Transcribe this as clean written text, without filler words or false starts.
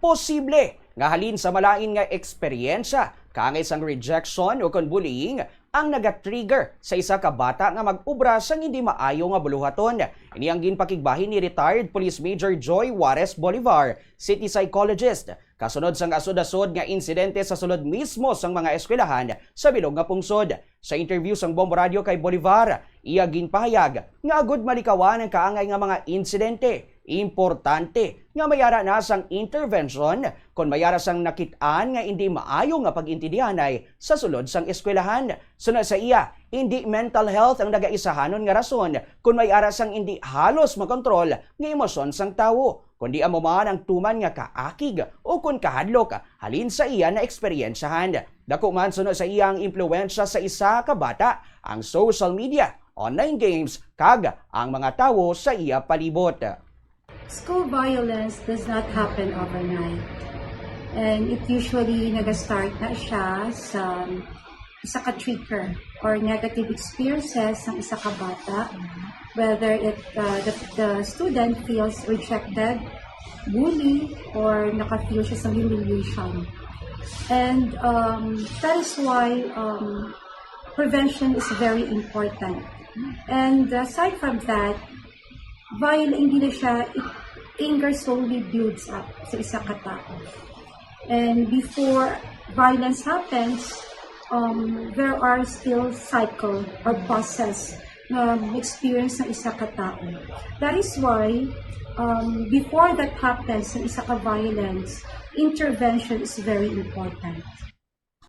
posible nga halin sa malain nga eksperyensya kangay sang rejection o kon bullying ang naga-trigger sa isa ka bata nga mag-ubra sang hindi maayo nga buluhaton. Ini ang ginpakigbahin ni retired Police Major Joy Juarez Bolivar, city psychologist. Kasunod sang asod-asod nga insidente sa sulod mismo sang mga eskwelahan sa bilog nga pungsod. Sa interview sang Bombo Radio kay Bolivar, iya ginpahayag nga agud malikawan ang kaangay nga mga insidente. Importante nga mayara na sang intervention kung mayara sang nakit-an nga hindi maayo nga pag-intindihanay sa sulod sang eskwelahan. Sunod sa iya, hindi mental health ang nagaisahanon nga rason kung mayara sang hindi halos makontrol nga emosyon sang tawo, kundi amo man ang tuman nga kaakig o kung kahadlok halin sa iya na eksperyensyahan. Dako man sunod sa iya ang impluwensya sa isa ka bata, ang social media, online games, kag ang mga tawo sa iya palibot. School violence does not happen overnight. And it usually nag-start na siya sa isa ka trigger or negative experiences ng isa ka bata. Whether the student feels rejected, bullied, or naka-feel siya sa humiliation. And that is why prevention is very important. And aside from that, hindi na siya, anger slowly builds up sa isa ka tao. And before violence happens, there are still cycle or process na experience ng isa ka tao. That is why, before that happens ng isa ka violence, intervention is very important.